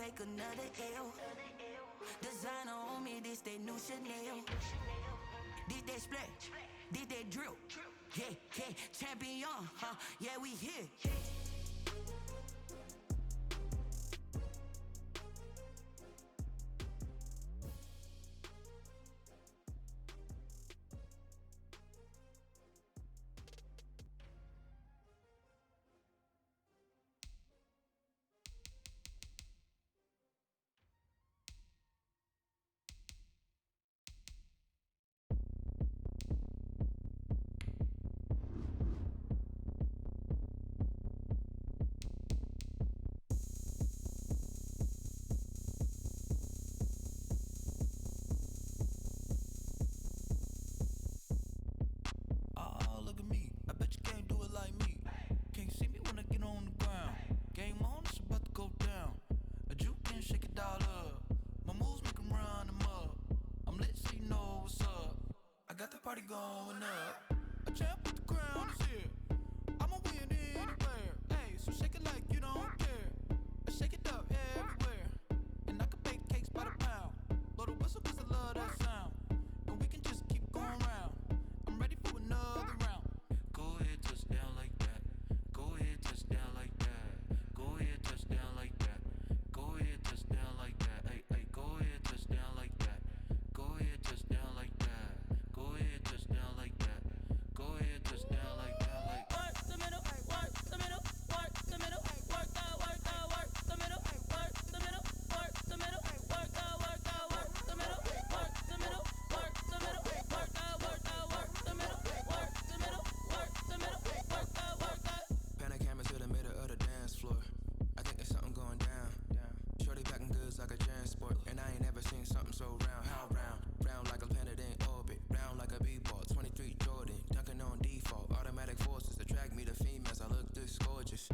take another L. Designer on me, this that new Chanel. This that splat, this that drill. Yeah, yeah, champion, huh? Yeah, we here. Oh, look at me. I bet you can't do it like me. Can't see me when I get on the ground. Game on, it's about to go down. A juke and shake it all up. My moves make 'em run them up. I'm lit so you know what's up. I got the party going up. A champ with the crown is here. I'ma win anywhere. Hey, so shake it like you don't care. I shake it up everywhere. And I can bake cakes by the pound. Blow the whistle 'cause I love that sound. And we can just keep going round. I'm ready for another round. Go ahead, touch down like that. Go ahead, touch down like that. Go ahead, touch down like that. Go ahead, touch down like that. Hey, hey, go ahead, touch down like that. Go ahead, touch down like that. Go ahead, touch down like that. Go ahead, touch down like that. Like work the middle, work the middle, work the middle, work the middle, work the middle, work the middle, work the middle, work the middle, work the middle, work the middle, work the middle, work the middle, work the. Panic camera to the middle of the dance floor. I think there's something going down. Shorty packing goods like a transport, and I ain't never seen something so round. How round? Round like a planet in orbit. Round like a b-ball. 23 Jordan, dunking on default. Automatic forces attract me to females. I look this gorgeous.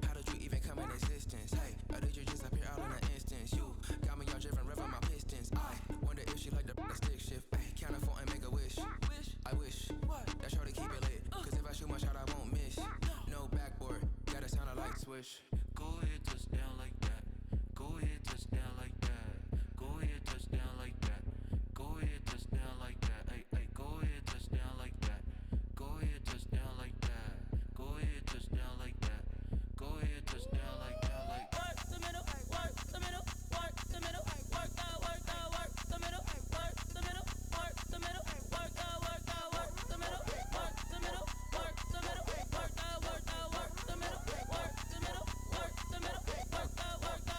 How did you even come in existence? Hey, or did you just appear out in an instance? You got me all driven, revving my pistons. I wonder if she like the stick shift. Ay, count a 4 and make a wish. I wish that shorty keep it lit. 'Cause if I shoot my shot, I won't miss. No backboard, gotta sound a light switch. go ahead, touch down like that. Go ahead, touch down like that. Go ahead, touch down like that. Go ahead, touch down like that. Hey, hey, go ahead, touch down like that. Go ahead, touch down like that. Go ahead, touch down like that. Go ahead, touch down like that. Like Work the middle, work the middle, work the middle, work the middle, work the middle, work the middle, work the middle, work the middle, work the middle, work the middle, work the middle, work the middle, work the middle, work the.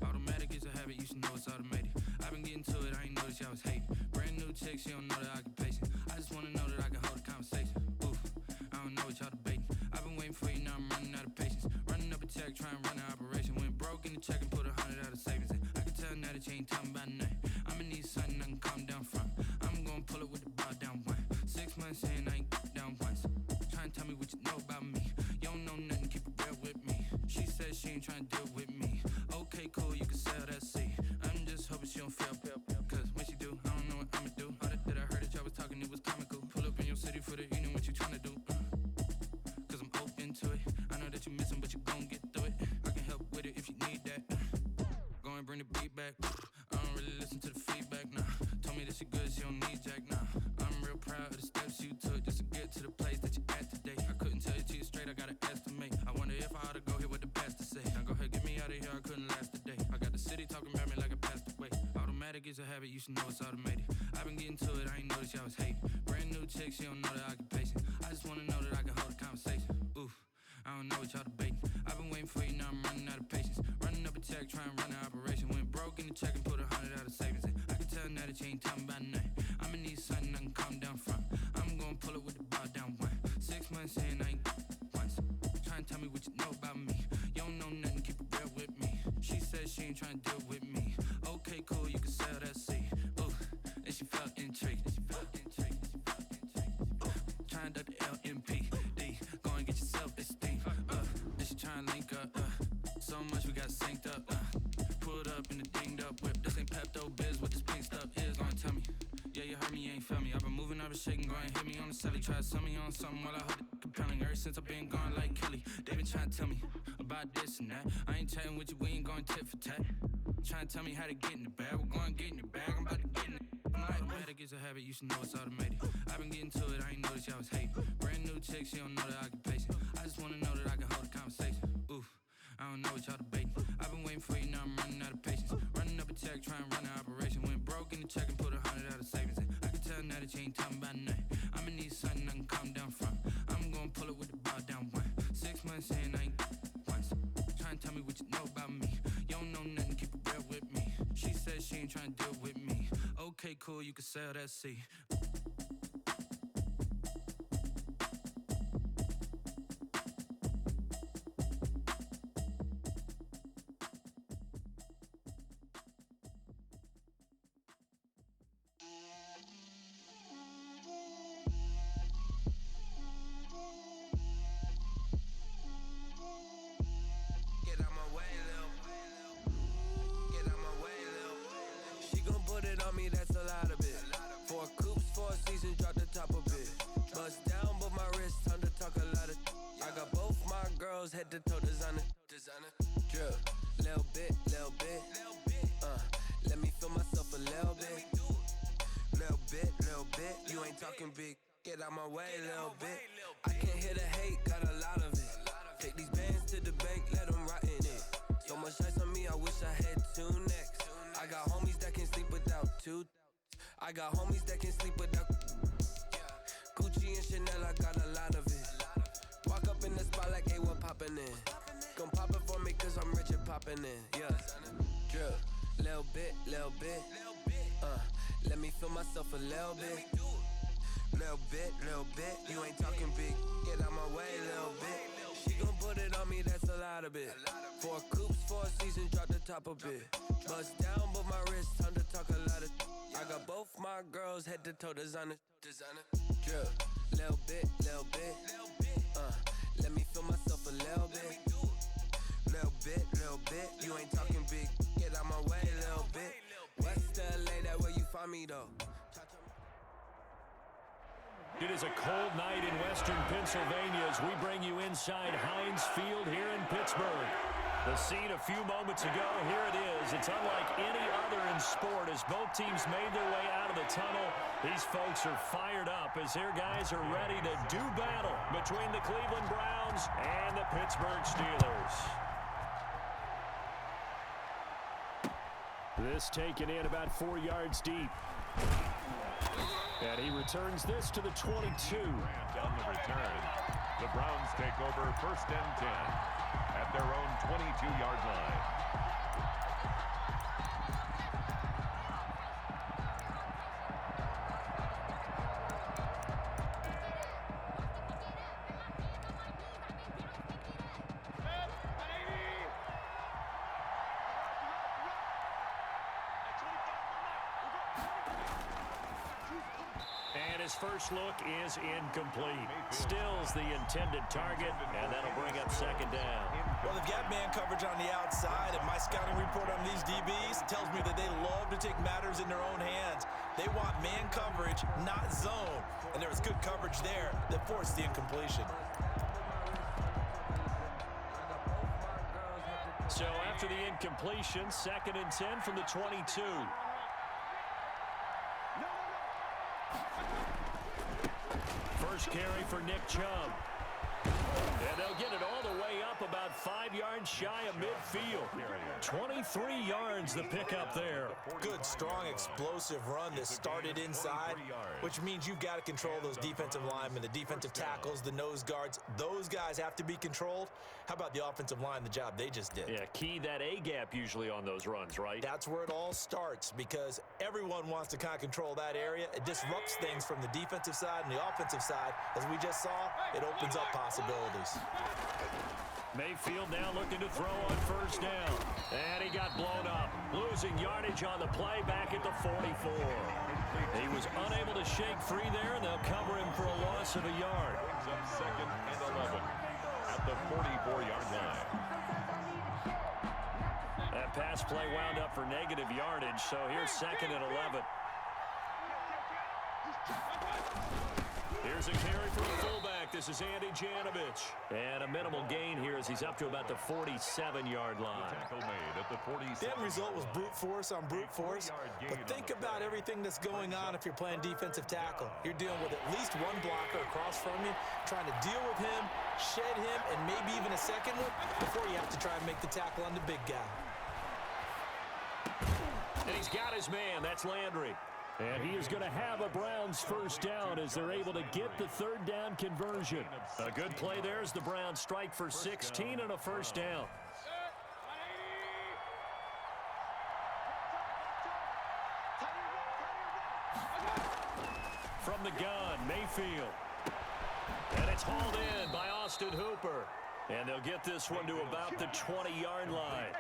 automatic is a habit, you should know it's automated. I've been getting to it, I ain't noticed y'all was hating. Brand new chick, she don't know the occupation. I just wanna know that I can hold a conversation. Oof, I don't know what y'all debating. I've been waiting for you, now I'm running out of patience. Running up a check, trying to run an operation. Went broke in the check and put 100 out of savings in. I can tell now that you ain't talking about nothing. I'ma need something I can calm down from. I'm gonna pull it with the bar down one. 6 months in, I ain't down once. Trying to tell me what you know about me. You don't know nothing, keep it real with me. She said she ain't trying to deal with me. Okay, cool, you can sell that seat. I'm just hoping she don't fail. Cause when she do, I don't know what I'ma do. All that I heard that y'all was talking, it was comical. Pull up in your city for the evening, what you tryna do? Cause I'm open to it. I know that you missing, but you gon' get through it. I can help with it if you need that. Go and bring the beat back. I don't really listen to the feedback, nah. Told me that she good, she don't need jack, nah. I'm real proud of the steps you took just to get to the place that you at today. I couldn't tell you to you straight, I gotta estimate. I wonder if I ought to go here with the best to say. Now go ahead, get me out of here, I couldn't last a day. I got the city talking about me like I passed away. Automatic is a habit, you should know it's automated. I've been getting to it, I ain't noticed y'all was hating. Brand new chick, she don't know the occupation. I just wanna know that I can hold a conversation. Oof, I don't know what y'all debating. I've been waiting for you, now I'm running out of patience. Running up a check, trying to run an operation. Went broke in the check and put 100 out of savings in. I can tell now that you ain't talking about nothing. I'ma need something I can calm down from. I'm gonna pull it with the bar down one. 6 months in, I ain't once. Trying to tell me what you know about me. You don't know nothing, keep it real with me. She said she ain't trying to deal with me. Okay, cool, you can sell that seat. Ooh, and she felt intrigued. Trying to duck the LMPD. Go and get your self-esteem. And she trying to link up. So much we got synced up. pulled up in the dinged up whip. This ain't Pepto-Biz, what this pink stuff is. Gonna tell me, yeah, you heard me, you ain't felt me. I've been moving, I've been shaking, go and hit me on the celly. Try to sell me on something while I hold it compelling. Ever since I've been gone like Kelly, they been trying to tell me about this and that. I ain't chatting with you, we ain't going tit for tat. Trying to tell me how to get in the bag, we're going to get in the bag, I'm about to get in it. I'm like, better get a habit, you should know it's automated. I've been getting to it, I ain't noticed y'all was hating. Brand new chick, she don't know the occupation. I just wanna know that I can hold a conversation. Oof, I don't know what y'all debating. I've been waiting for you, now I'm running out of patience. Running up a check, trying to run an operation. Went broke in the check and put 100 out of savings in. I can tell now that you ain't talking about nothing. I'ma need something I can calm down from. I'm gonna pull it with the ball down one. 6 months in, I ain't once. Trying to tell me what you know about me. You don't know nothing, keep it real with me. She said she ain't trying to deal with me. Okay, cool, you can sell that seat. Head to toe designer, drip, little bit, let me feel myself a little bit, you ain't talking big, get out my way, little bit, I can't hear the hate, got a lot of it, take these bands to the bank, let them rot in it, so much ice on me, I wish I had 2 necks, I got homies that can sleep without 2, I got homies that can sleep without, Gucci and Chanel, I got a lot of it. Walk up in the spot like, hey, what poppin' in? Gon' pop it for me cause I'm rich and poppin' in, yeah. Drip, little bit, let me feel myself a little bit. Little bit, you ain't talking big, get out my way, little bit. She gon' put it on me, that's a lot of it. 4 coops, 4 seasons, drop the top a bit. Bust down, but my wrist, time to talk a lot of. I got both my girls, head to toe designer. Drip, little bit, let me feel myself a little bit. Little bit, you ain't talking big, get out my way, little bit. West LA, that where you find me though. It is a cold night in western Pennsylvania as we bring you inside Heinz Field here in Pittsburgh. The scene a few moments ago, here it is. It's unlike any other in sport as both teams made their way out of the tunnel. These folks are fired up as their guys are ready to do battle between the Cleveland Browns and the Pittsburgh Steelers. This taken in about 4 yards deep. And he returns this to the 22. On the return, the Browns take over 1st and 10 at their own 22-yard line. His first look is incomplete. Stills the intended target, and that'll bring up 2nd down. Well, they've got man coverage on the outside, and my scouting report on these DBs tells me that they love to take matters in their own hands. They want man coverage, not zone. And there was good coverage there that forced the incompletion. So after the incompletion, 2nd and 10 from the 22. First carry for Nick Chubb. And they'll get it all the way up about 5 yards shy of midfield. 23 yards the pickup there. Good, strong, explosive run that started inside, which means you've got to control those defensive linemen, the defensive tackles, the nose guards. Those guys have to be controlled. How about the offensive line, the job they just did? Yeah, key that A-gap usually on those runs, right? That's where it all starts because everyone wants to kind of control that area. It disrupts things from the defensive side and the offensive side. As we just saw, it opens up possibilities. Mayfield now looking to throw on 1st down. And he got blown up. Losing yardage on the play back at the 44. He was unable to shake free there, and they'll cover him for a loss of a yard. Brings up 2nd and 11 at the 44-yard line. That pass play wound up for negative yardage, so here's 2nd and 11. Here's a carry for the fullback. This is Andy Janovich. And a minimal gain here as he's up to about the 47-yard line. Tackle made at the 47. The end result was brute force on brute force. But think about everything that's going on if you're playing defensive tackle. You're dealing with at least one blocker across from you, trying to deal with him, shed him, and maybe even a second one before you have to try and make the tackle on the big guy. And he's got his man. That's Landry. And he is going to have a Browns first down as they're able to get the 3rd down conversion. A good play there as the Browns strike for 16 and a first down. From the gun, Mayfield. And it's hauled in by Austin Hooper. And they'll get this one to about the 20-yard line.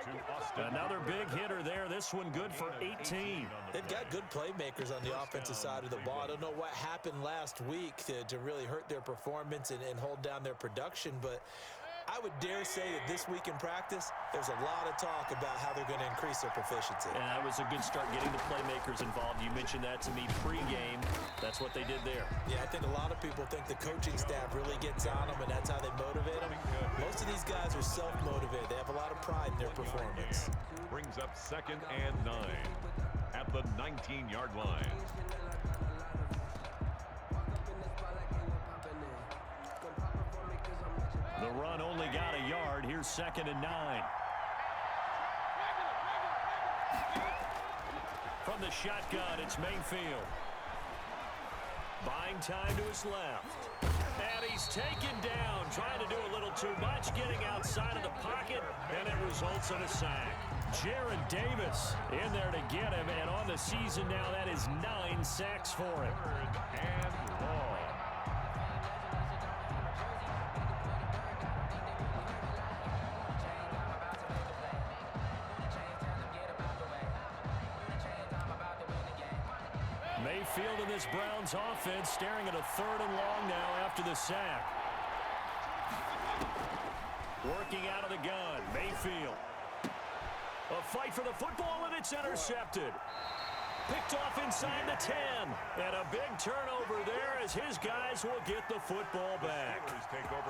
Another big hitter there. This one good for 18. They've got good playmakers on the offensive side of the ball. I don't know what happened last week to really hurt their performance and hold down their production, but I would dare say that this week in practice, there's a lot of talk about how they're going to increase their proficiency. And that was a good start getting the playmakers involved. You mentioned that to me pregame. That's what they did there. Yeah, I think a lot of people think the coaching staff really gets on them, and that's how they motivate them. Most of these guys are self-motivated. They have a lot of pride in their performance. Brings up 2nd and 9 at the 19-yard line. The run only got a yard. Here's 2nd and 9. From the shotgun, it's Mayfield. Buying time to his left. And he's taken down, trying to do a little too much, getting outside of the pocket, and it results in a sack. Jared Davis in there to get him, and on the season now, that is 9 sacks for him. And long. Mayfield in this Browns offense staring at a 3rd and long now after the sack. Working out of the gun, Mayfield. A fight for the football, and it's intercepted. Picked off inside the 10. And a big turnover there as his guys will get the football back.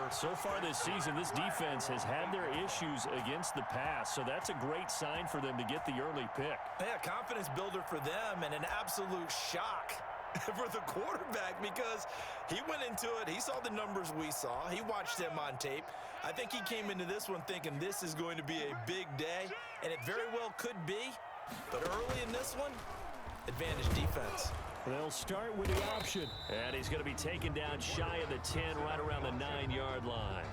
So far this season, this defense has had their issues against the pass, so that's a great sign for them to get the early pick. Yeah, confidence builder for them and an absolute shock for the quarterback because he went into it. He saw the numbers we saw. He watched them on tape. I think he came into this one thinking this is going to be a big day, and it very well could be. But early in this one, advantage defense. They'll start with the option. And he's going to be taken down shy of the 10, right around the 9-yard line.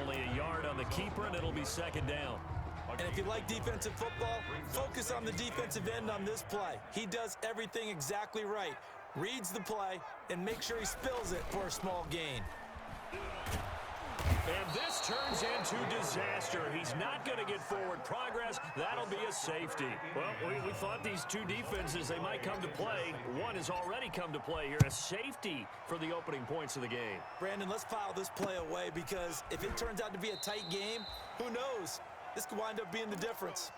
Only a yard on the keeper, and it'll be 2nd down. And if you like defensive football, focus on the defensive end on this play. He does everything exactly right. Reads the play and make sure he spills it for a small gain. And this turns into disaster. He's not going to get forward progress. That'll be a safety. Well, we thought these two defenses, they might come to play. One has already come to play here. A safety for the opening points of the game. Brandon, let's file this play away because if it turns out to be a tight game, who knows? This could wind up being the difference.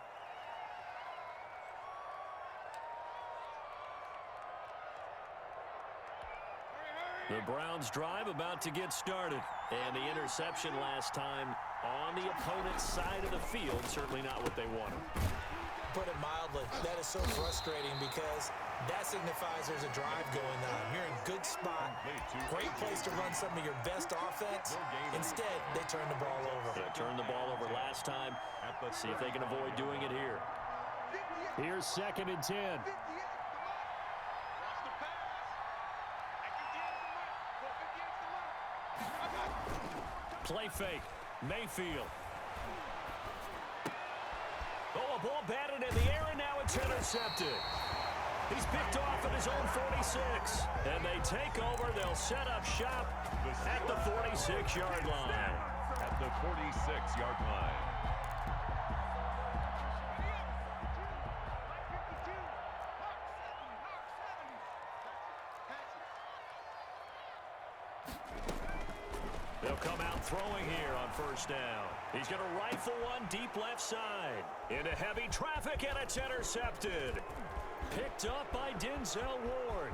The Browns drive about to get started. And the interception last time on the opponent's side of the field, certainly not what they wanted. Put it mildly, that is so frustrating because that signifies there's a drive going on. You're in good spot, great place to run some of your best offense. Instead, they turn the ball over. They turned the ball over last time. Let's see if they can avoid doing it here. Here's 2nd and 10. Play fake. Mayfield. Oh, a ball batted in the air, and now it's intercepted. He's picked off at his own 46. And they take over. They'll set up shop at the 46-yard line. At the 46-yard line. They'll come out throwing here on first down. He's going to rifle one deep left side. Into heavy traffic, and it's intercepted. Picked up by Denzel Ward.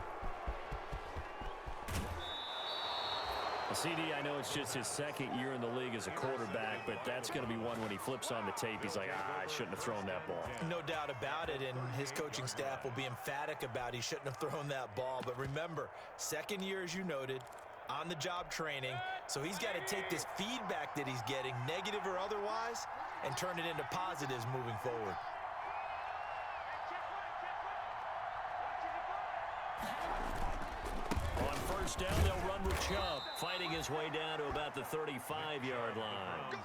CD, I know it's just his second year in the league as a quarterback, but that's going to be one when he flips on the tape. He's like, I shouldn't have thrown that ball. No doubt about it, and his coaching staff will be emphatic about he shouldn't have thrown that ball. But remember, second year, as you noted, on-the-job training, so he's got to take this feedback that he's getting, negative or otherwise, and turn it into positives moving forward. On first down, they'll run with Chubb, fighting his way down to about the 35-yard line.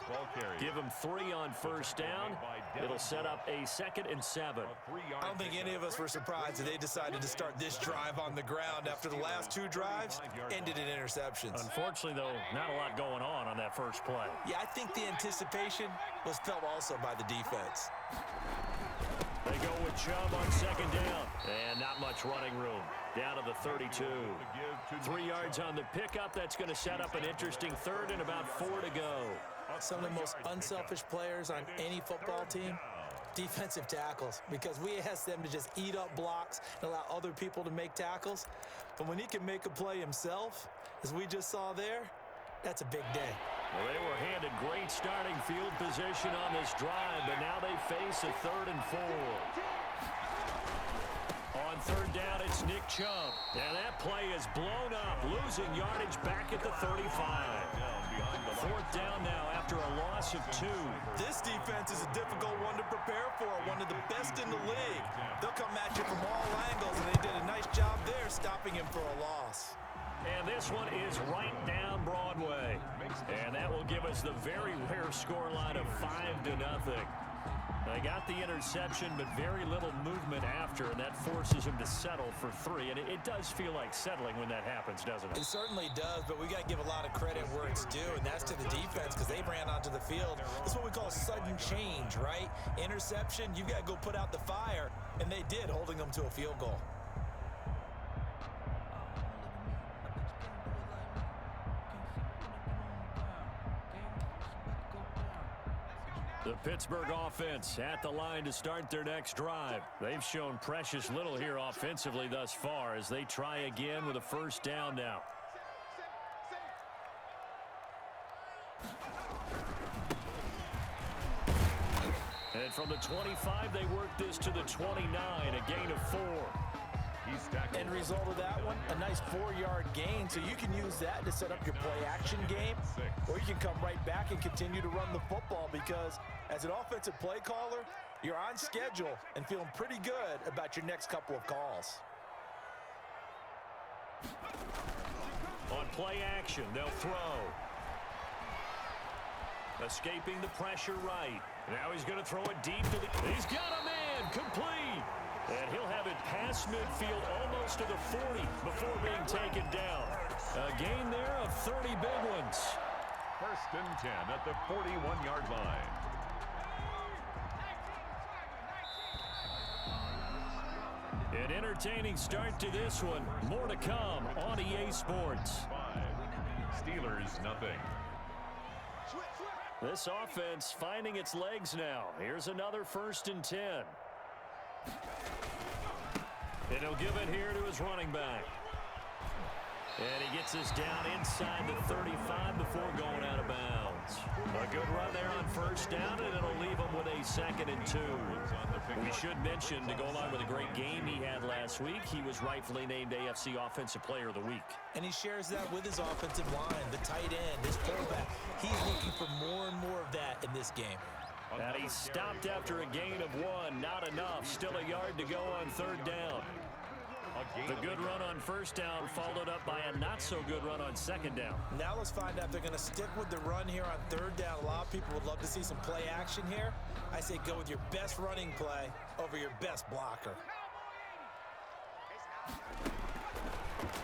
Give him 3 on first down. It'll set up a 2nd and 7. I don't think any of us were surprised that they decided to start this drive on the ground after the last 2 drives ended in interceptions. Unfortunately, though, not a lot going on that first play. Yeah, I think the anticipation was felt also by the defense. They go with Chubb on 2nd down, and not much running room. Down to the 32. 3 yards on the pickup. That's going to set up an interesting 3rd and about 4 to go. Some of the most unselfish players on any football team, defensive tackles, because we ask them to just eat up blocks and allow other people to make tackles. But when he can make a play himself, as we just saw there, that's a big day. Well, they were handed great starting field position on this drive, but now they face a 3rd and 4. On 3rd down, it's Nick Chubb. And that play is blown up, losing yardage back at the 35. 4th down now after a loss of 2. This defense is a difficult one to prepare for, one of the best in the league. They'll come at you from all angles, and they did a nice job there stopping him for a loss. And this one is right down Broadway. And that will give us the very rare scoreline of 5-0. They got the interception, but very little movement after, and that forces him to settle for 3. And it does feel like settling when that happens, doesn't it? It certainly does, but we got to give a lot of credit where it's due, and that's to the defense because they ran onto the field. That's what we call sudden change, right? Interception, you've got to go put out the fire, and they did, holding them to a field goal. The Pittsburgh offense at the line to start their next drive. They've shown precious little here offensively thus far as they try again with a 1st down now. And from the 25, they work this to the 29, a gain of 4. End result of that one, a nice 4-yard gain, so you can use that to set up your play-action game, or you can come right back and continue to run the football because as an offensive play caller, you're on schedule and feeling pretty good about your next couple of calls. On play action, they'll throw. Escaping the pressure right. Now he's going to throw it deep to the... He's got a man, complete. And he'll have it past midfield almost to the 40 before being taken down. A gain there of 30 big ones. 1st and 10 at the 41-yard line. An entertaining start to this one. More to come on EA Sports. 5. Steelers, nothing. This offense finding its legs now. Here's another 1st and 10. And he'll give it here to his running back. And he gets us down inside the 35 before going out of bounds. A good run there on 1st down, and it'll leave him with a 2nd and 2. We should mention, to go along with a great game he had last week, he was rightfully named AFC Offensive Player of the Week. And he shares that with his offensive line, the tight end, his fullback. He's looking for more and more of that in this game. And he stopped after a gain of 1. Not enough. Still a yard to go on 3rd down. The good run on 1st down followed up by a not-so-good run on 2nd down. Now let's find out if they're going to stick with the run here on 3rd down. A lot of people would love to see some play action here. I say go with your best running play over your best blocker.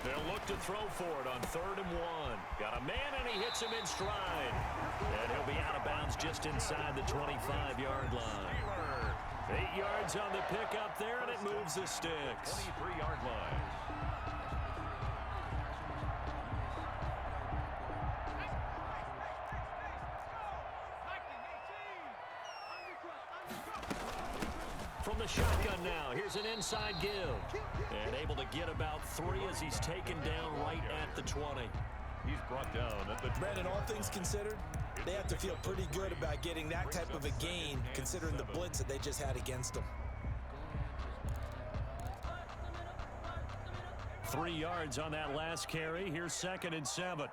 They'll look to throw for it on 3rd and 1. Got a man, and he hits him in stride. And he'll be out of bounds just inside the 25-yard line. 8 yards on the pickup there, and it moves the sticks. 23-yard line. from the shotgun now. Here's an inside give. And able to get about 3 as he's taken down right at the 20. He's brought down at the 20. Brandon, all things considered, they have to feel pretty good about getting that type of a gain, considering the blitz that they just had against them. 3 yards on that last carry. Here's 2nd and 7.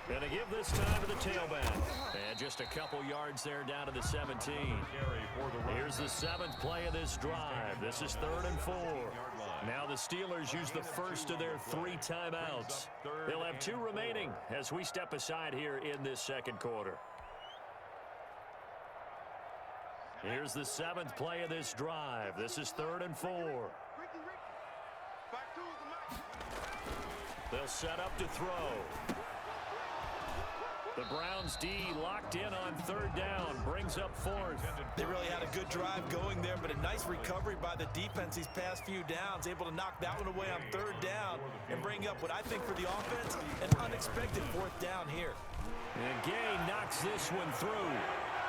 And a give this time to the tailback. And just a couple yards there down to the 17. Here's the 7th play of this drive. This is 3rd and 4. Now the Steelers use the first of their 3 timeouts. They'll have 2 remaining as we step aside here in this second quarter. Here's the 7th play of this drive. This is 3rd and 4. They'll set up to throw. The Browns D locked in on 3rd down, brings up 4th. They really had a good drive going there, but a nice recovery by the defense these past few downs, able to knock that one away on 3rd down and bring up what I think for the offense, an unexpected 4th down here. And Gay knocks this one through,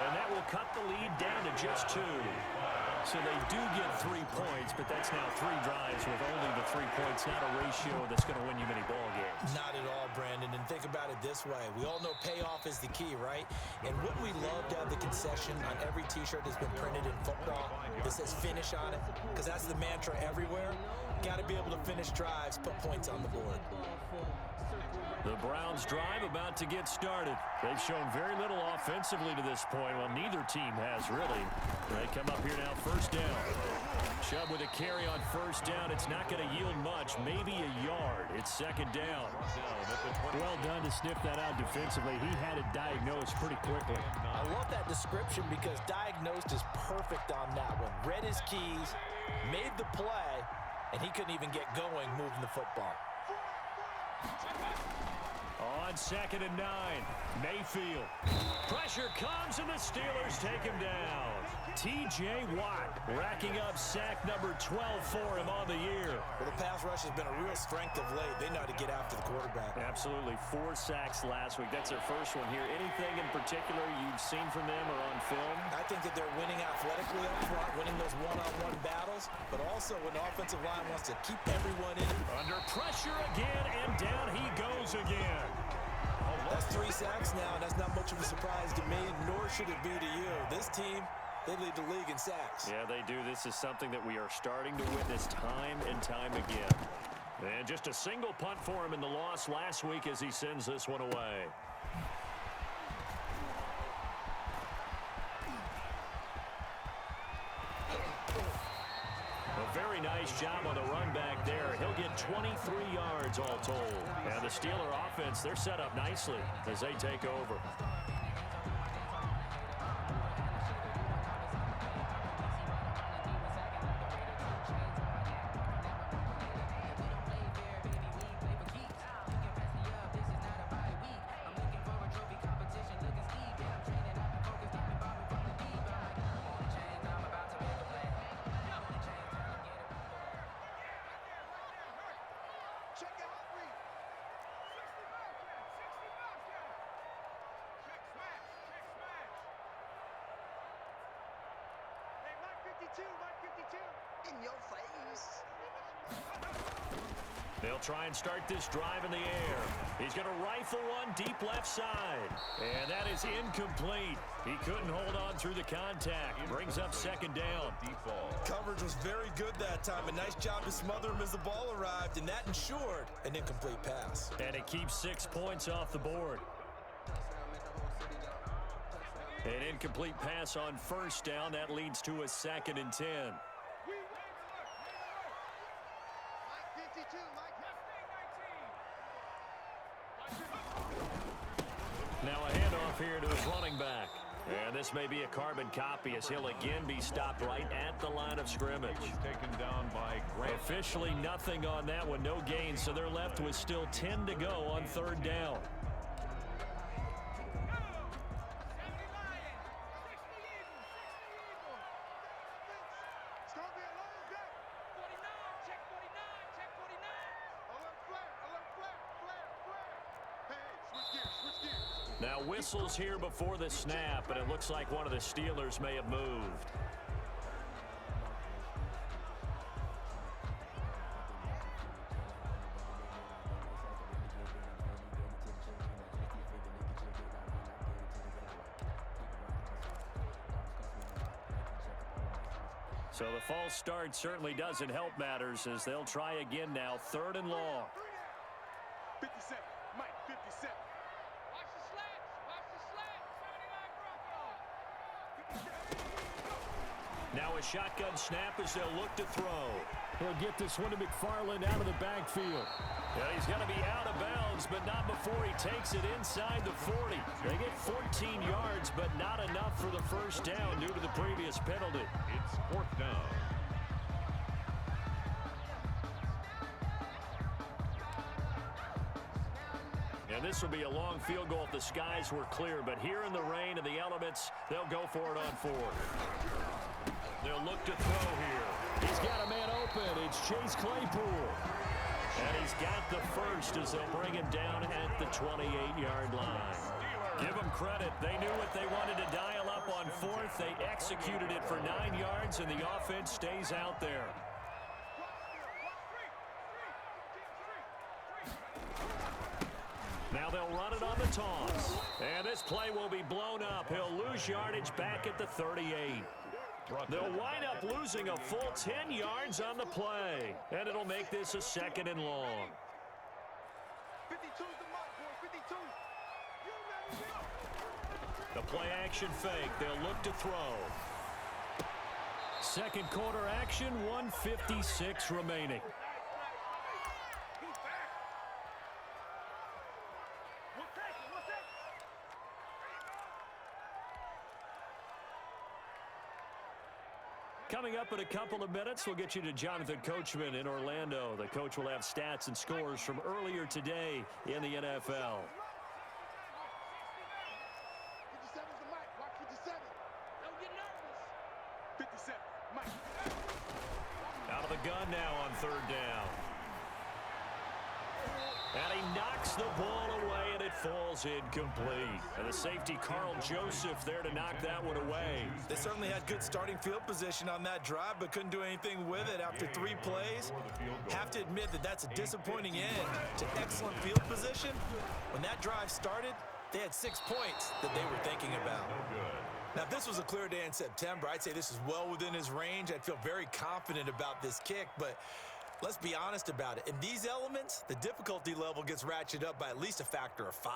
and that will cut the lead down to just 2. So they do get 3 points, but that's now 3 drives with only the 3 points, not a ratio that's going to win you many ball games. Not at all, Brandon, and think about it this way. We all know payoff is the key, right? And wouldn't we love to have the concession on every T-shirt that's been printed in football that says finish on it? Because that's the mantra everywhere. Got to be able to finish drives, put points on the board. The Browns drive about to get started. They've shown very little offensively to this point. Well, neither team has really. They come up here now, 1st down. Chubb with a carry on 1st down. It's not going to yield much, maybe a yard. It's 2nd down. Well done to sniff that out defensively. He had it diagnosed pretty quickly. I love that description because diagnosed is perfect on that one. Read his keys, made the play, and he couldn't even get going moving the football. On 2nd and 9, Mayfield. Pressure comes, and the Steelers take him down. T.J. Watt racking up sack number 12 for him on the year. Well, the pass rush has been a real strength of late. They know how to get after the quarterback. Absolutely. 4 sacks last week. That's their first one here. Anything in particular you've seen from them or on film? I think that they're winning athletically up front, winning those one-on-one battles, but also when the offensive line wants to keep everyone in. Under pressure again, and down he goes again. That's 3 sacks now, and that's not much of a surprise to me, nor should it be to you. This team, they lead the league in sacks. Yeah, they do. This is something that we are starting to witness time and time again. And just a single punt for him in the loss last week as he sends this one away. A very nice job on the run back there. He'll get 23 yards all told. And the Steeler offense, they're set up nicely as they take over. They'll try and start this drive in the air. He's going to rifle one deep left side. And that is incomplete. He couldn't hold on through the contact. Brings up 2nd down. Coverage was very good that time. A nice job to smother him as the ball arrived, and that ensured an incomplete pass. And it keeps 6 points off the board. An incomplete pass on 1st down. That leads to a 2nd and 10. Now a handoff here to his running back. And this may be a carbon copy as he'll again be stopped right at the line of scrimmage. Taken down by Grant. Officially nothing on that one, no gain, so they're left with still 10 to go on 3rd down. Now whistles here before the snap, and it looks like one of the Steelers may have moved. So the false start certainly doesn't help matters as they'll try again now, 3rd and long. 57, Mike, 57. Watch the slats. 79 Bronco. Now a shotgun snap as they'll look to throw. He'll get this one to McFarland out of the backfield. Yeah, he's going to be out of bounds, but not before he takes it inside the 40. They get 14 yards, but not enough for the first down due to the previous penalty. It's 4th down. And this will be a long field goal if the skies were clear, but here in the rain and the elements, they'll go for it on 4th. They'll look to throw here. He's got a man open. It's Chase Claypool. And he's got the first as they'll bring him down at the 28-yard line. Give them credit. They knew what they wanted to dial up on 4th. They executed it for 9 yards, and the offense stays out there. Now they'll run it on the toss. And this play will be blown up. He'll lose yardage back at the 38. They'll wind up losing a full 10 yards on the play. And it'll make this a 2nd and long. 52's the mark, boy, 52. The play action fake. They'll look to throw. Second quarter action, 1:56 remaining. Coming up in a couple of minutes, we'll get you to Jonathan Coachman in Orlando. The coach will have stats and scores from earlier today in the NFL. 57's the mic. Watch 57. Don't get nervous. 57, Mike. Out of the gun now on 3rd down. And he knocks the ball away, and it falls incomplete. And the safety, Carl Joseph, there to knock that one away. They certainly had good starting field position on that drive, but couldn't do anything with it after 3 plays. Have to admit that that's a disappointing end to excellent field position. When that drive started, they had 6 points that they were thinking about. Now, if this was a clear day in September, I'd say this is well within his range. I'd feel very confident about this kick, but let's be honest about it. In these elements, the difficulty level gets ratcheted up by at least a factor of 5.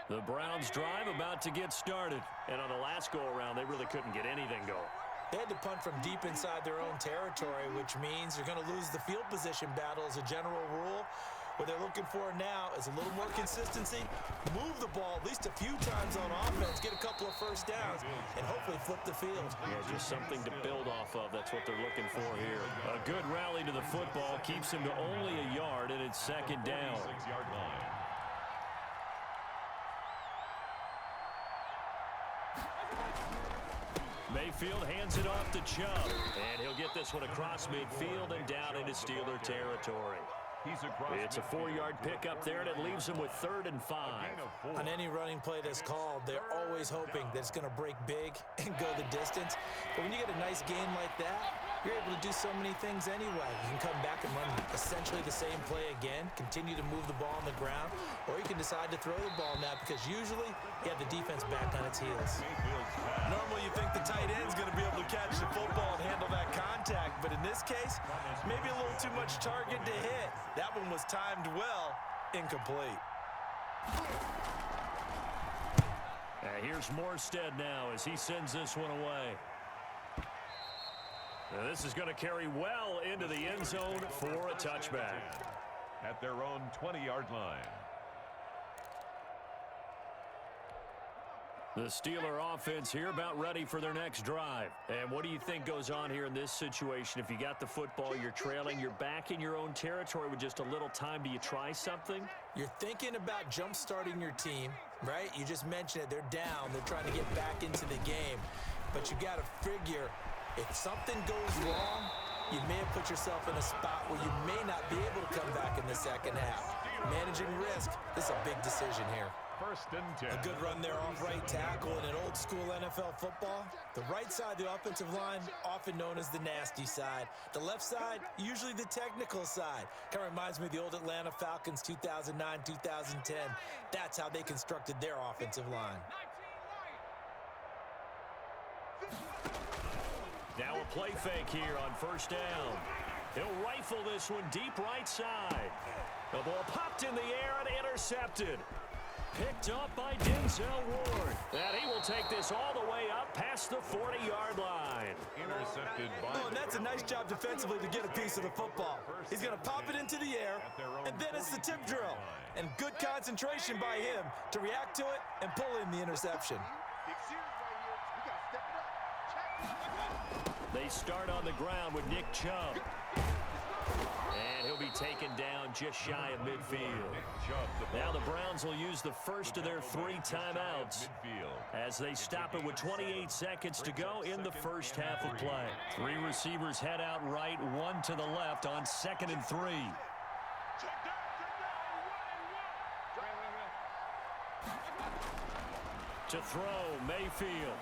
The Browns drive about to get started. And on the last go-around, they really couldn't get anything going. They had to punt from deep inside their own territory, which means you're going to lose the field position battle as a general rule. What they're looking for now is a little more consistency, move the ball at least a few times on offense, get a couple of first downs, and hopefully flip the field. Yeah, just something to build off of. That's what they're looking for here. A good rally to the football keeps him to only a yard, and it's 2nd down. 6-yard line. Mayfield hands it off to Chubb, and he'll get this one across midfield and down into Steeler territory. It's a 4-yard pickup there, and it leaves them with 3rd and 5. On any running play that's called, they're always hoping that it's going to break big and go the distance. But when you get a nice gain like that, you're able to do so many things anyway. You can come back and run essentially the same play again, continue to move the ball on the ground, or you can decide to throw the ball now because usually you have the defense back on its heels. Normally you think the tight end's going to be able to catch the football and handle that contact, but in this case, maybe a little too much target to hit. That one was timed well, incomplete. Here's Morstead now as he sends this one away. Now this is going to carry well into the end zone for a touchback. At their own 20-yard line. The Steeler offense here about ready for their next drive. And what do you think goes on here in this situation? If you got the football, you're trailing, you're back in your own territory with just a little time. Do you try something? You're thinking about jump-starting your team, right? You just mentioned it. They're down. They're trying to get back into the game. But you got to figure if something goes wrong, you may have put yourself in a spot where you may not be able to come back in the second half. Managing risk, this is a big decision here. First and 10. A good run there off right tackle in an old-school NFL football. The right side of the offensive line, often known as the nasty side. The left side, usually the technical side. Kind of reminds me of the old Atlanta Falcons 2009-2010. That's how they constructed their offensive line. Now a play fake here on first down. He'll rifle this one deep right side. The ball popped in the air and intercepted. Picked up by Denzel Ward. And he will take this all the way up past the 40-yard line. Intercepted by Oh, and that's a nice job defensively to get a piece of the football. He's going to pop it into the air, and then it's the tip drill. And good concentration by him to react to it and pull in the interception. They start on the ground with Nick Chubb. And he'll be taken down just shy of midfield. Now the Browns will use the first of their 3 timeouts as they stop it with 28 seconds to go in the first half of play. 3 receivers head out right, 1 to the left on 2nd and 3. To throw, Mayfield.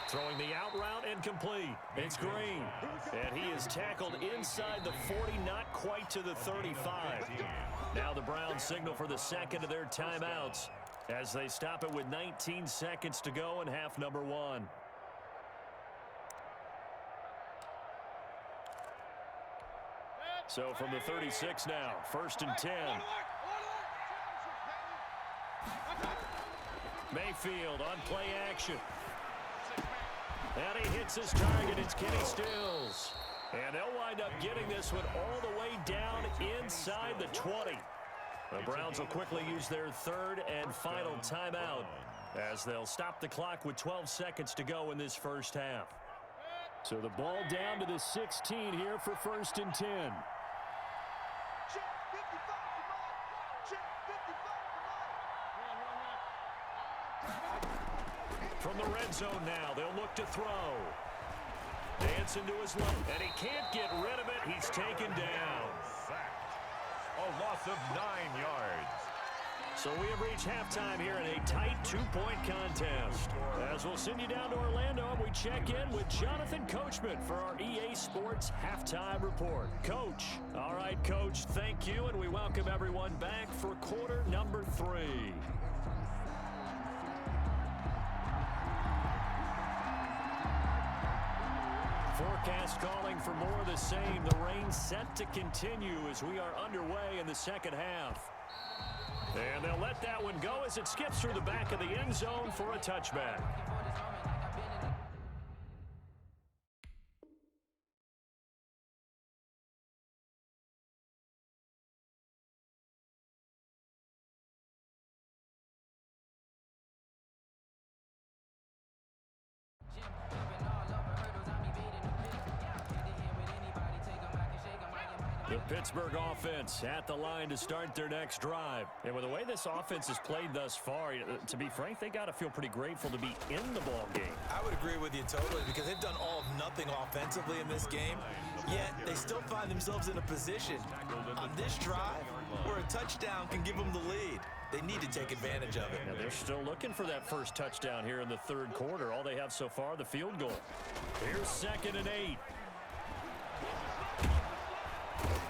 Throwing the out route incomplete. It's Green. And he is tackled inside the 40, not quite to the 35. Now the Browns signal for the second of their timeouts as they stop it with 19 seconds to go in half number 1. So from the 36 now, 1st and 10. Mayfield on play action. And he hits his target. It's Kenny Stills. And they'll wind up getting this one all the way down inside the 20. The Browns will quickly use their 3rd and final timeout as they'll stop the clock with 12 seconds to go in this first half. So the ball down to the 16 here for 1st and 10. From the red zone now, they'll look to throw. Dancing to his left, and he can't get rid of it. He's taken down. A loss of 9 yards. So we have reached halftime here in a tight 2-point contest. As we'll send you down to Orlando, we check in with Jonathan Coachman for our EA Sports Halftime Report. Coach. All right, Coach, thank you, and we welcome everyone back for quarter number 3. Forecast calling for more of the same. The rain set to continue as we are underway in the second half. And they'll let that one go as it skips through the back of the end zone for a touchback. The Pittsburgh offense at the line to start their next drive. And with the way this offense has played thus far, to be frank, they got to feel pretty grateful to be in the ball game. I would agree with you totally because they've done all of nothing offensively in this game, yet they still find themselves in a position on this drive where a touchdown can give them the lead. They need to take advantage of it. Now they're still looking for that first touchdown here in the 3rd quarter. All they have so far, the field goal. Here's 2nd and 8.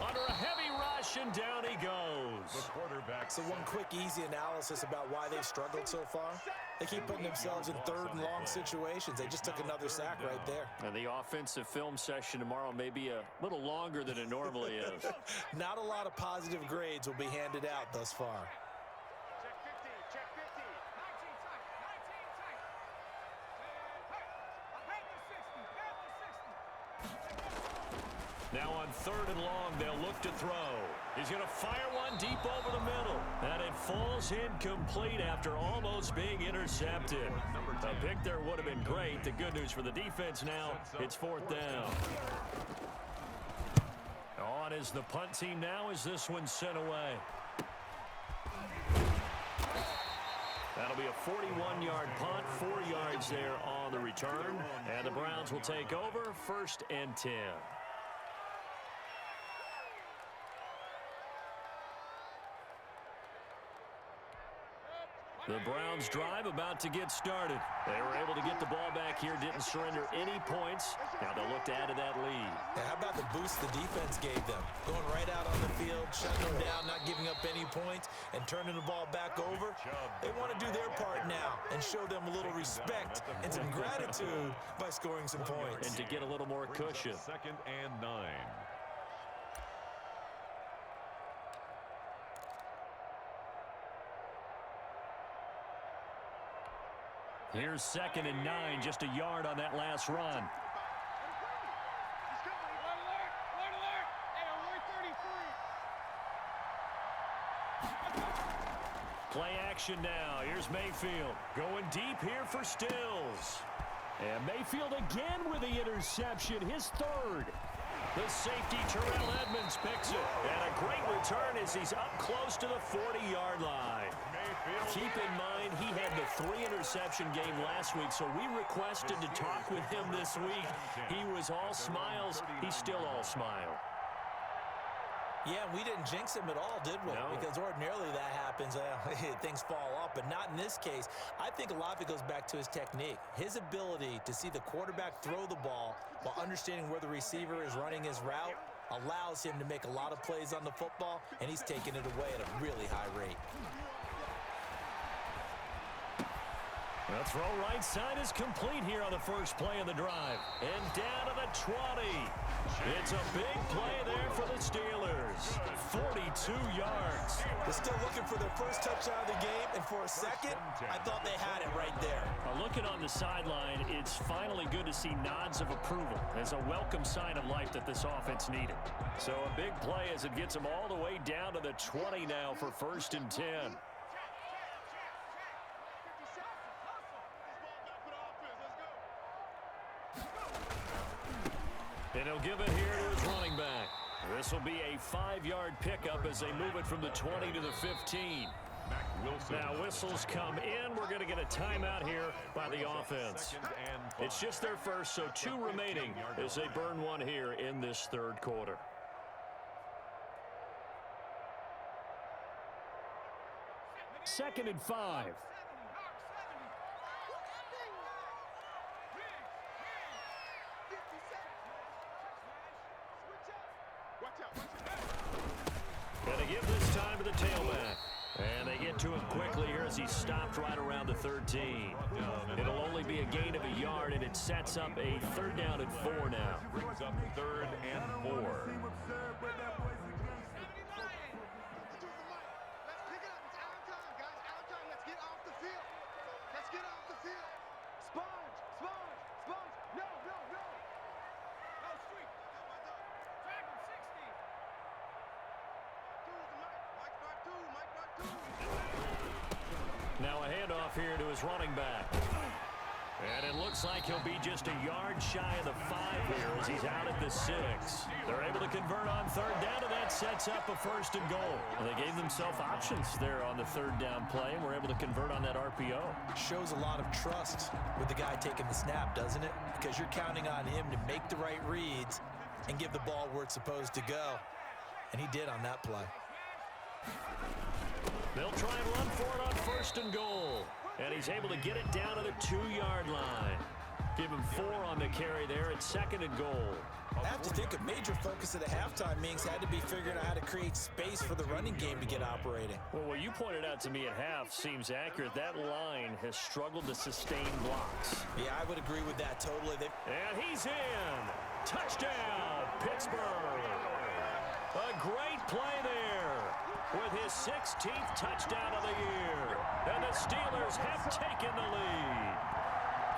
Under a heavy rush, and down he goes. The quarterback. So one quick, easy analysis about why they've struggled so far. They keep putting themselves in 3rd and long situations. They just took another sack right there. And the offensive film session tomorrow may be a little longer than it normally is. Not a lot of positive grades will be handed out thus far. Now on 3rd and long, they'll look to throw. He's going to fire one deep over the middle. And it falls incomplete after almost being intercepted. A pick there would have been great. The good news for the defense now, it's 4th down. On is the punt team now as this one's sent away. That'll be a 41-yard punt, 4 yards there on the return. And the Browns will take over, 1st and 10. The Browns drive about to get started. They were able to get the ball back here, didn't surrender any points. Now they'll look to add to that lead. Yeah, how about the boost the defense gave them? Going right out on the field, shutting them down, not giving up any points, and turning the ball back over. They want to do their part now and show them a little respect and some gratitude by scoring some points. And to get a little more cushion. 2nd and 9. Here's 2nd and 9, just a yard on that last run. Play action now. Here's Mayfield going deep here for Stills. And Mayfield again with the interception, his 3rd. The safety, Terrell Edmonds, picks it. And a great return as he's up close to the 40-yard line. Keep in mind, he had the 3-interception game last week, so we requested to talk with him this week. He was all smiles. He's still all smile. Yeah, we didn't jinx him at all, did we? No. Because ordinarily that happens. Things fall off, but not in this case. I think a lot of it goes back to his technique. His ability to see the quarterback throw the ball while understanding where the receiver is running his route allows him to make a lot of plays on the football, and he's taking it away at a really high rate. The throw right side is complete here on the first play of the drive. And down to the 20. It's a big play there for the Steelers. 42 yards. They're still looking for their first touchdown of the game, and for a second, I thought they had it right there. Looking on the sideline, it's finally good to see nods of approval as a welcome sign of life that this offense needed. So a big play as it gets them all the way down to the 20 now for 1st and 10. And he'll give it here to his running back. This will be a 5-yard pickup as they move it from the 20 to the 15. Now whistles come in. We're going to get a timeout here by the offense. It's just their first, so 2 remaining as they burn one here in this 3rd quarter. Second and 5. Gonna give this time to the tailback. And they get to him quickly here as he stopped right around the 13. It'll only be a gain of a yard, and it sets up a 3rd down and 4 now. Brings up 3rd and 4. Now a handoff here to his running back. And it looks like he'll be just a yard shy of the 5 here as he's out at the 6. They're able to convert on 3rd down, and that sets up a 1st and goal. Well, they gave themselves options there on the 3rd down play, and were able to convert on that RPO. Shows a lot of trust with the guy taking the snap, doesn't it? Because you're counting on him to make the right reads and give the ball where it's supposed to go. And he did on that play. They'll try and run for it on 1st and goal. And he's able to get it down to the 2-yard line. Give him 4 on the carry there at 2nd and goal. I have to think a major focus of the halftime meetings had to be figuring out how to create space for the running game to get operating. Well, what you pointed out to me at half seems accurate. That line has struggled to sustain blocks. Yeah, I would agree with that totally. And he's in. Touchdown, Pittsburgh. A great play there with his 16th touchdown of the year. And the Steelers have taken the lead.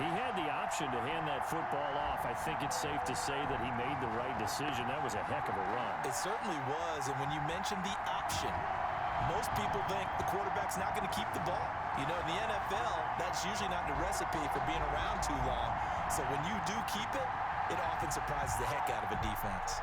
He had the option to hand that football off. I think it's safe to say that he made the right decision. That was a heck of a run. It certainly was, and when you mentioned the option, most people think the quarterback's not going to keep the ball. You know, in the NFL, that's usually not the recipe for being around too long. So when you do keep it, it often surprises the heck out of a defense.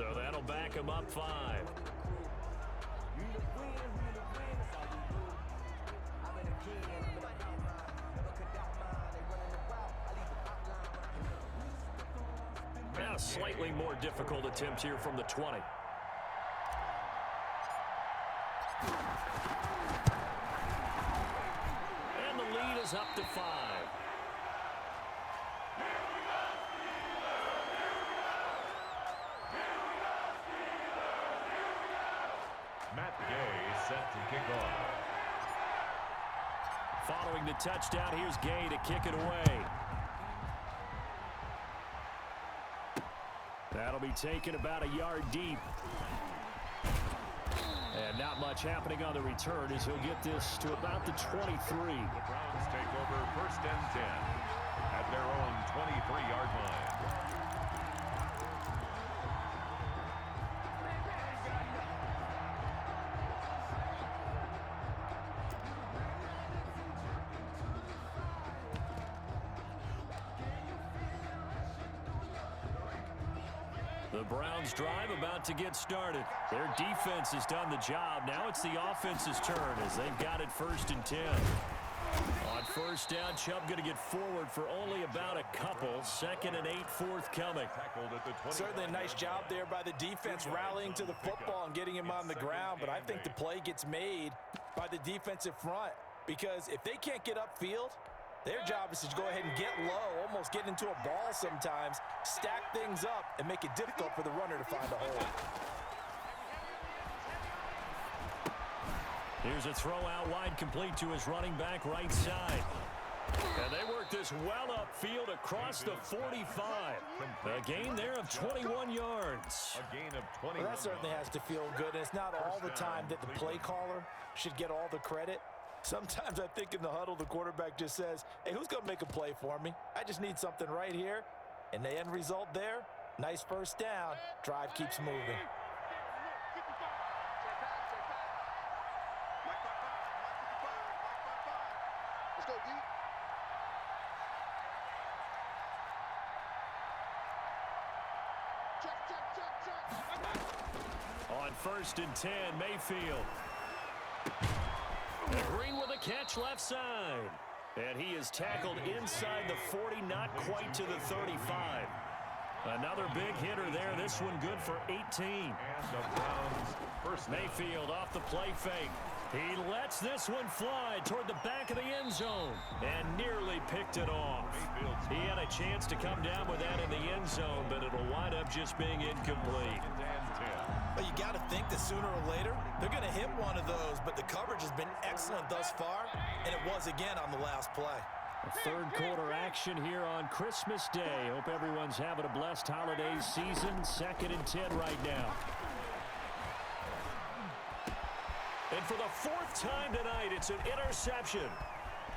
So that'll back him up 5. Now, slightly more difficult attempt here from the 20. And the lead is up to 5. Matt Gay set to kick off. Following the touchdown, here's Gay to kick it away. That'll be taken about a yard deep. And not much happening on the return as he'll get this to about the 23. The Browns take over 1st and 10 at their own 23-yard line. The Browns drive about to get started. Their defense has done the job. Now it's the offense's turn as they've got it 1st and 10. On 1st down, Chubb going to get forward for only about a couple. 2nd and 8 forthcoming. Certainly a nice job there by the defense rallying to the football and getting him on the ground, but I think the play gets made by the defensive front because if they can't get upfield, their job is to go ahead and get low, almost get into a ball sometimes, stack things up, and make it difficult for the runner to find a hole. Here's a throw out wide, complete to his running back right side. And they work this well upfield across the 45. A gain there of 21 yards. A gain of 20. Well, that certainly has to feel good, and it's not all the time that the play caller should get all the credit. Sometimes I think in the huddle, the quarterback just says, hey, who's going to make a play for me? I just need something right here. And the end result there, nice 1st down. Drive keeps moving. Let's go, D. Check. On 1st and 10, Mayfield. And Green with a catch left side. And he is tackled inside the 40, not quite to the 35. Another big hitter there. This one good for 18. And the Browns first. Mayfield off the play fake. He lets this one fly toward the back of the end zone and nearly picked it off. He had a chance to come down with that in the end zone, but it'll wind up just being incomplete. Well, you got to think that sooner or later, they're going to hit one of those, but the coverage has been excellent thus far, and it was again on the last play. A 3rd quarter action here on Christmas Day. Hope everyone's having a blessed holiday season. 2nd and 10 right now. And for the 4th time tonight, it's an interception.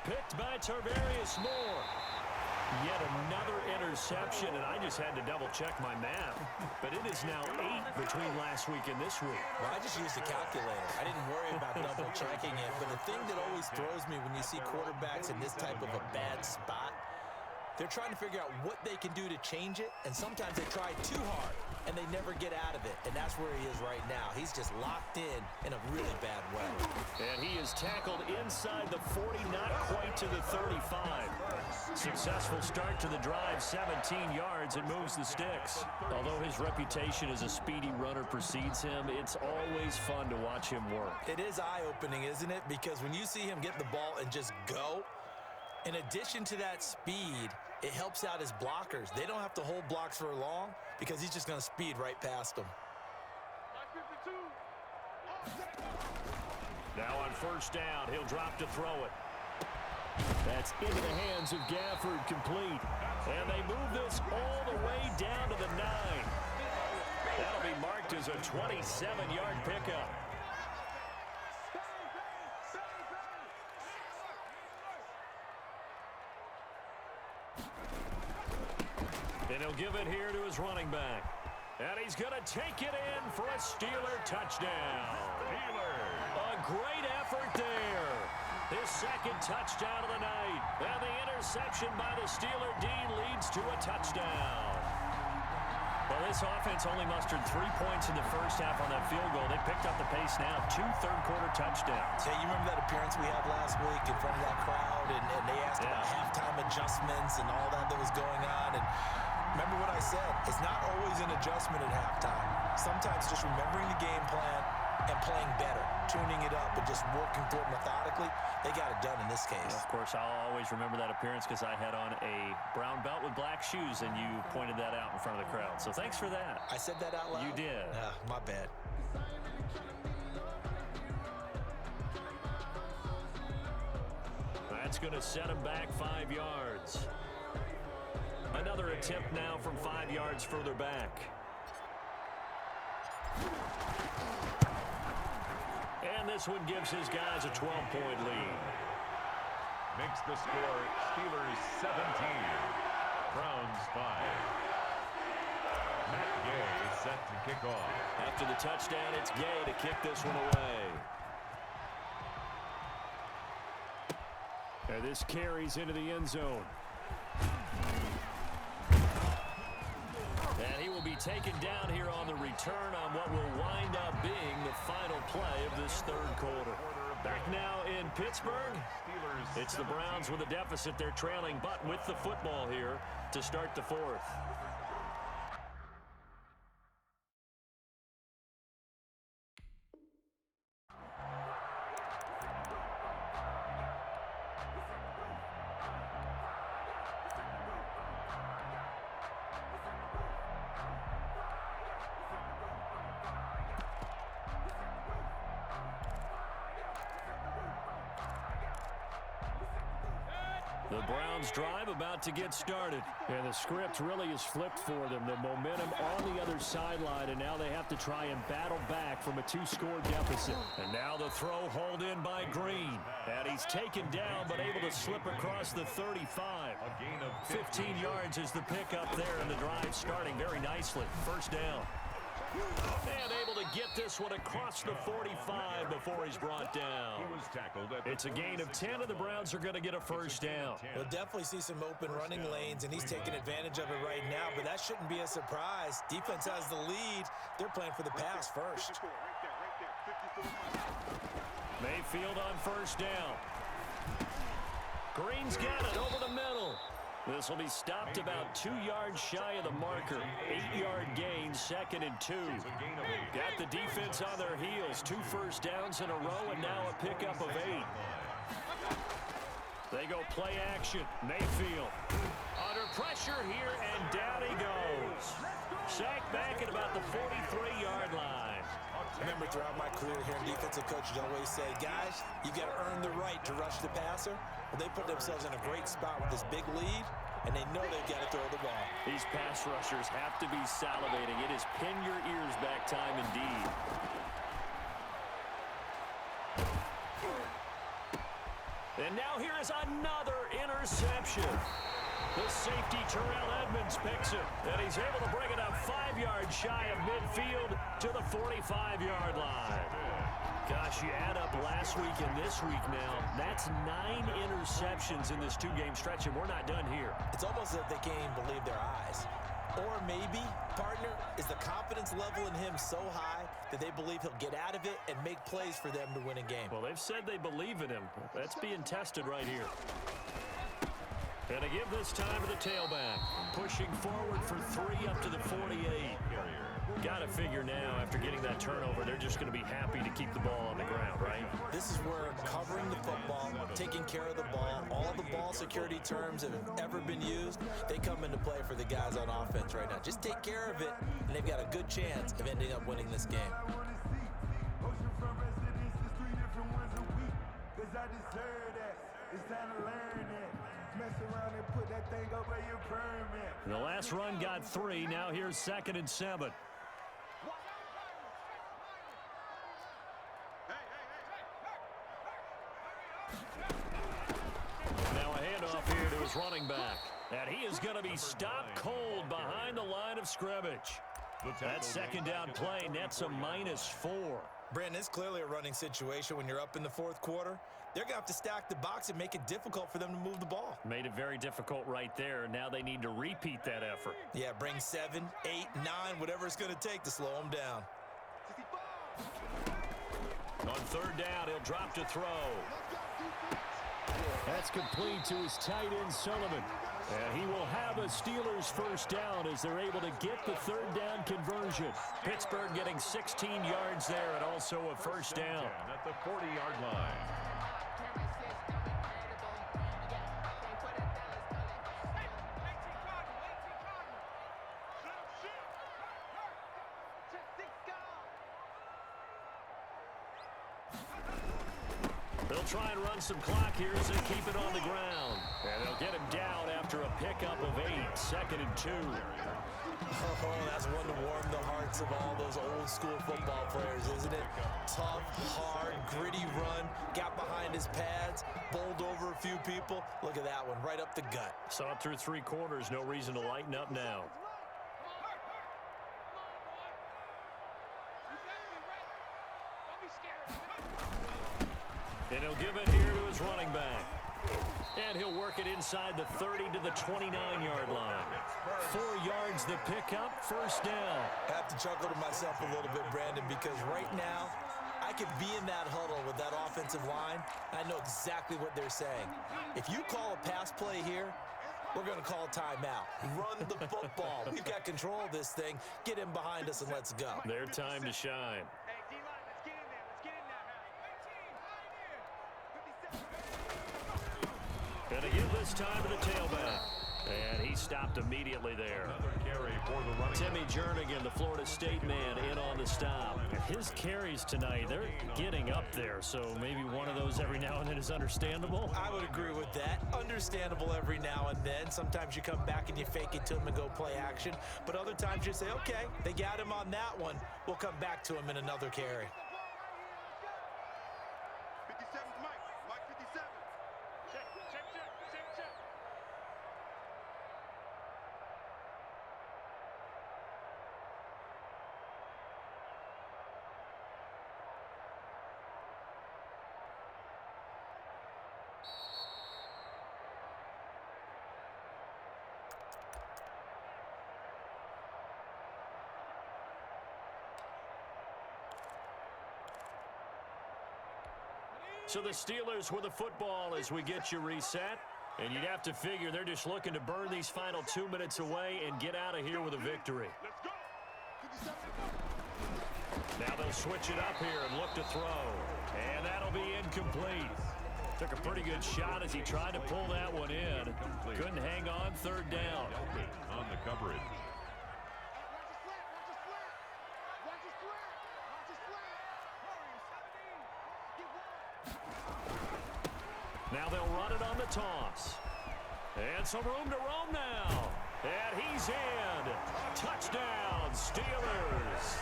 Picked by Tarvarius Moore. Yet another interception, and I just had to double-check my math. But it is now 8 between last week and this week. Well, I just used a calculator. I didn't worry about double-checking it. But the thing that always throws me when you see quarterbacks in this type of a bad spot, they're trying to figure out what they can do to change it, and sometimes they try too hard, and they never get out of it. And that's where he is right now. He's just locked in a really bad way. And he is tackled inside the 40, not quite to the 35. Successful start to the drive, 17 yards, and moves the sticks. Although his reputation as a speedy runner precedes him, it's always fun to watch him work. It is eye-opening, isn't it? Because when you see him get the ball and just go, in addition to that speed, it helps out his blockers. They don't have to hold blocks for long because he's just going to speed right past them. Now on 1st down, he'll drop to throw it. That's into the hands of Gafford, complete. And they move this all the way down to the 9. That'll be marked as a 27-yard pickup. And he'll give it here to his running back. And he's going to take it in for a Steeler touchdown. A great effort there. His 2nd touchdown of the night. And the interception by the Steeler D leads to a touchdown. Well, this offense only mustered 3 points in the first half on that field goal. They picked up the pace now. 2 third-quarter touchdowns. Hey, you remember that appearance we had last week in front of that crowd, and they asked about halftime adjustments and all that was going on. And remember what I said, it's not always an adjustment at halftime. Sometimes just remembering the game plan and playing better, tuning it up and just working through it methodically. They got it done in this case. And of course, I'll always remember that appearance because I had on a brown belt with black shoes, and you pointed that out in front of the crowd. So thanks for that. I said that out loud? You did. My bad. That's going to set him back 5 yards. Another attempt now from 5 yards further back. And this one gives his guys a 12-point lead. Makes the score Steelers 17, Browns 5. Matt Gay set to kick off. After the touchdown, it's Gay to kick this one away. And this carries into the end zone. And he will be taken down here on the return on what will wind up being the final play of this third quarter. Back now in Pittsburgh, it's the Browns with a deficit. They're trailing, but with the football here to start the fourth. The Browns drive about to get started. And the script really is flipped for them. The momentum on the other sideline, and now they have to try and battle back from a 2-score deficit. And now the throw hauled in by Green. And he's taken down but able to slip across the 35. 15 yards is the pickup there, and the drive starting very nicely. First down. And able to get this one across the 45 before he's brought down. It's a gain of 10, and the Browns are going to get a first down. We'll definitely see some open running lanes, and he's taking advantage of it right now, but that shouldn't be a surprise. Defense has the lead. They're playing for the pass first. Mayfield on first down. Green's got it over the middle. This will be stopped about 2 yards shy of the marker. 8-yard gain, 2nd and 2. Got the defense on their heels. 2 first downs in a row, and now a pickup of 8. They go play action. Mayfield under pressure here, and down he goes. Sacked back at about the 43-yard line. I remember throughout my career here in defensive coaches always say, guys, you got to earn the right to rush the passer. Well, they put themselves in a great spot with this big lead, and they know they've got to throw the ball. These pass rushers have to be salivating. It is pin your ears back time indeed. And now here is another interception. The safety, Terrell Edmonds, picks it, and he's able to bring it up 5 yards shy of midfield to the 45-yard line. Gosh, you add up last week and this week now, that's 9 interceptions in this 2-game stretch, and we're not done here. It's almost as if they can't even believe their eyes. Or maybe, partner, is the confidence level in him so high that they believe he'll get out of it and make plays for them to win a game. Well, they've said they believe in him. That's being tested right here. And to give this time to the tailback. Pushing forward for 3 up to the 48. Got to figure now, after getting that turnover, they're just going to be happy to keep the ball on the ground, right? This is where covering the football, taking care of the ball, all the ball security terms that have ever been used, they come into play for the guys on offense right now. Just take care of it, and they've got a good chance of ending up winning this game. The last run got 3. Now here's 2nd and 7. Now a handoff here to his running back. And he is going to be stopped cold behind the line of scrimmage. That 2nd down play nets a -4. Brandon, it's clearly a running situation when you're up in the 4th quarter. they're going to have to stack the box and make it difficult for them to move the ball. Made it very difficult right there. Now they need to repeat that effort. Yeah, bring 7, 8, 9, whatever it's going to take to slow them down. On third down, he'll drop to throw. That's complete to his tight end, Sullivan. And he will have a Steelers first down as they're able to get the third down conversion. Pittsburgh getting 16 yards there and also a first down. At the 40-yard line. They'll try and run some clock here as they keep it on the ground. And they'll get him down after a pickup of 8, 2nd and 2. Oh, that's one to warm the hearts of all those old school football players, isn't it? Tough, hard, gritty run, got behind his pads, bowled over a few people. Look at that one, right up the gut. Saw it through 3 quarters, no reason to lighten up now. And he'll give it here to his running back. And he'll work it inside the 30 to the 29-yard line. 4 yards the pickup, first down. I have to chuckle to myself a little bit, Brandon, because right now I could be in that huddle with that offensive line. I know exactly what they're saying. If you call a pass play here, we're going to call a timeout. Run the football. We've got control of this thing. Get in behind us and let's go. Their time to shine. Gonna give this time to the tailback. And he stopped immediately there. Carry for the running Timmy Jernigan, the Florida State man, in on the stop. His carries tonight, they're getting up there, so maybe one of those every now and then is understandable. I would agree with that. Understandable every now and then. Sometimes you come back and you fake it to him and go play action. But other times you say, okay, they got him on that one. We'll come back to him in another carry. 57, Mike 57. Check. So the Steelers with the football as we get you reset. And you'd have to figure they're just looking to burn these final 2 minutes away and get out of here with a victory. Now they'll switch it up here and look to throw. And that'll be incomplete. Took a pretty good shot as he tried to pull that one in. Couldn't hang on, third down. on the coverage. Now they'll run it on the toss. And some room to roam now. And he's in. Touchdown, Steelers.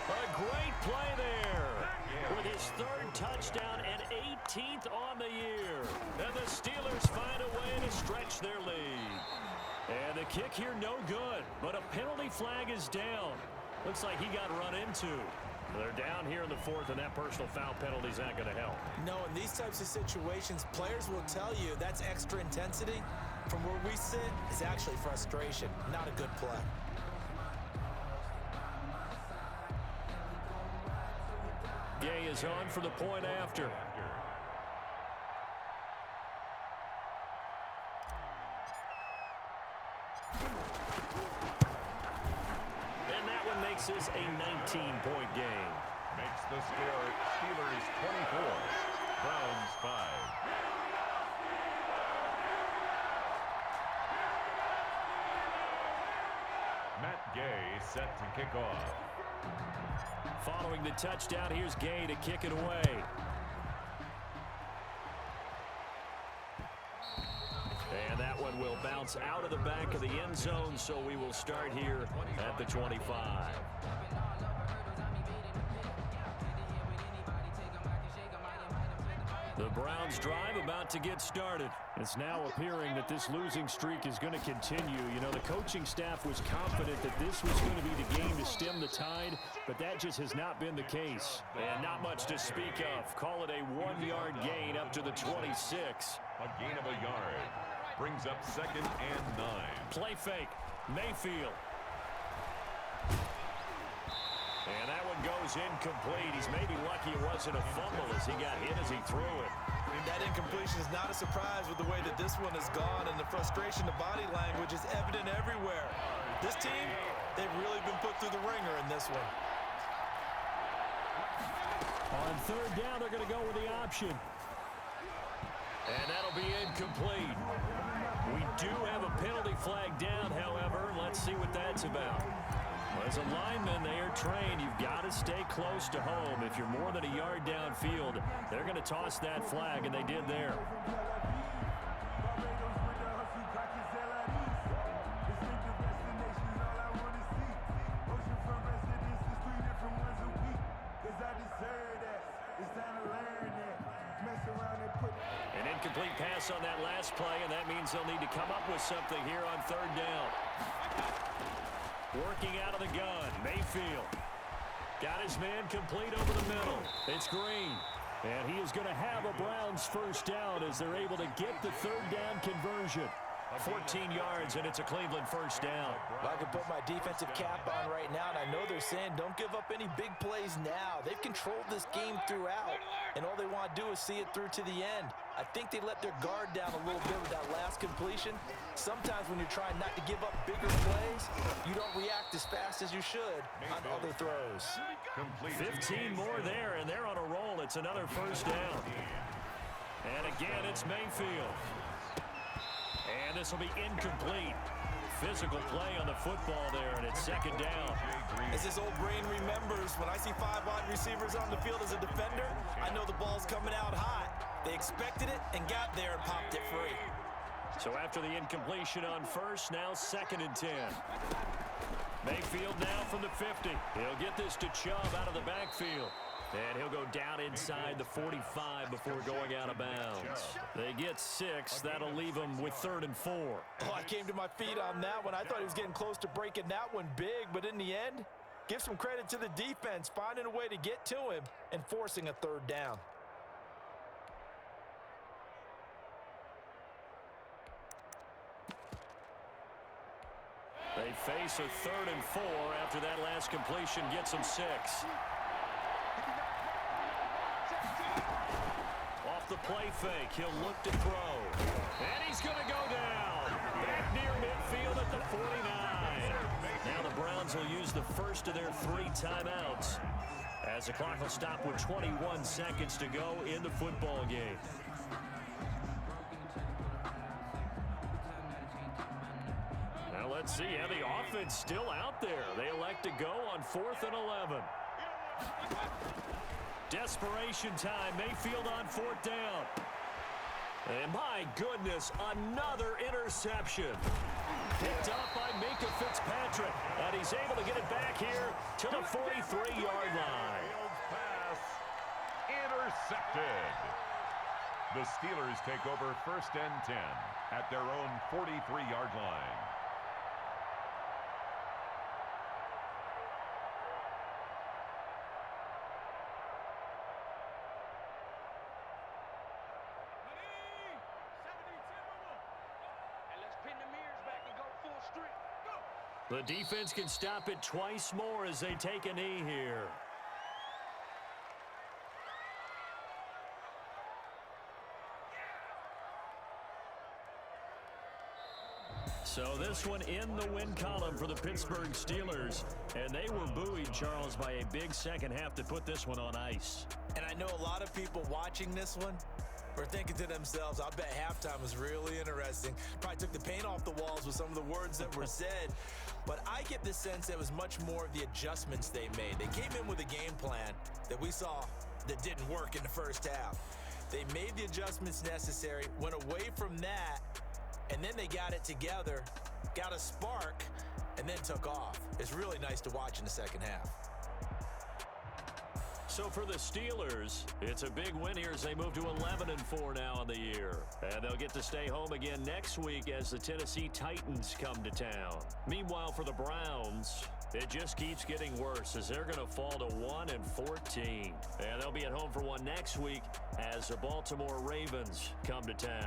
A great play there. With his third touchdown and 18th on the year. And the Steelers find a way to stretch their lead. And the kick here no good. But a penalty flag is down. Looks like he got run into. They're down here in the fourth, and that personal foul penalty is not going to help. No, in these types of situations, players will tell you that's extra intensity. From where we sit, it's actually frustration, not a good play. Gay is on for the point after. This a 19-point game. Makes the score Steelers 24, Browns 5. Matt Gay set to kick off. Following the touchdown, here's Gay to kick it away. And that one will bounce out of the back of the end zone, so we will start here at the 25. The Browns drive about to get started. It's now appearing that this losing streak is going to continue. You know, the coaching staff was confident that this was going to be the game to stem the tide, but that just has not been the case. And not much to speak of. Call it a 1-yard gain up to the 26. A gain of a yard. Brings up 2nd and 9. Play fake. Mayfield. And that one goes incomplete. He's maybe lucky it wasn't a fumble as he got hit as he threw it. That incompletion is not a surprise with the way that this one has gone, and the frustration, the body language is evident everywhere. This team, they've really been put through the ringer in this one. On 3rd down, they're going to go with the option. And that'll be incomplete. We do have a penalty flag down, however. Let's see what that's about. As a lineman, they are trained. You've got to stay close to home. If you're more than a yard downfield, they're going to toss that flag, and they did there. An incomplete pass on that last play, and that means they'll need to come up with something here on 3rd down. Working out of the gun, Mayfield. Got his man complete over the middle. It's Green. And he is going to have a Browns 1st down as they're able to get the 3rd down conversion. 14 yards, and it's a Cleveland 1st down. I can put my defensive cap on right now, and I know they're saying don't give up any big plays now. They've controlled this game throughout, and all they want to do is see it through to the end. I think they let their guard down a little bit with that last completion. Sometimes when you're trying not to give up bigger plays, you don't react as fast as you should on other throws. 15 more there, and they're on a roll. It's another 1st down. And again, it's Mayfield. And this will be incomplete. Physical play on the football there, and it's 2nd down. As this old brain remembers, when I see 5 wide receivers on the field as a defender, I know the ball's coming out hot. They expected it and got there and popped it free. So after the incompletion on 1st, now 2nd and 10. Mayfield now from the 50. He'll get this to Chubb out of the backfield. And he'll go down inside the 45 before going out of bounds. They get 6. That'll leave them with 3rd and 4. Oh, I came to my feet on that one. I thought he was getting close to breaking that one big, but in the end, give some credit to the defense, finding a way to get to him and forcing a 3rd down. They face a 3rd and 4 after that last completion gets them 6. Off the play fake, he'll look to throw. And he's going to go down. Back near midfield at the 49. Now the Browns will use the first of their 3 timeouts, as the clock will stop with 21 seconds to go in the football game. Now let's see how the offense still out there. They elect to go on 4th and 11. Desperation time. Mayfield on 4th down. And my goodness, another interception. Picked up by Minkah Fitzpatrick. And he's able to get it back here to the 43-yard line. Pass intercepted. The Steelers take over 1st and 10 at their own 43-yard line. The defense can stop it twice more as they take a knee here. So this one in the win column for the Pittsburgh Steelers. And they were buoyed, Charles, by a big second half to put this one on ice. And I know a lot of people watching this one were thinking to themselves, I bet halftime was really interesting. Probably took the paint off the walls with some of the words that were said. But I get the sense that it was much more of the adjustments they made. They came in with a game plan that we saw that didn't work in the first half. They made the adjustments necessary, went away from that, and then they got it together, got a spark, and then took off. It's really nice to watch in the second half. So for the Steelers, it's a big win here as they move to 11-4 now in the year. And they'll get to stay home again next week as the Tennessee Titans come to town. Meanwhile, for the Browns, it just keeps getting worse as they're going to fall to 1-14. And they'll be at home for one next week as the Baltimore Ravens come to town.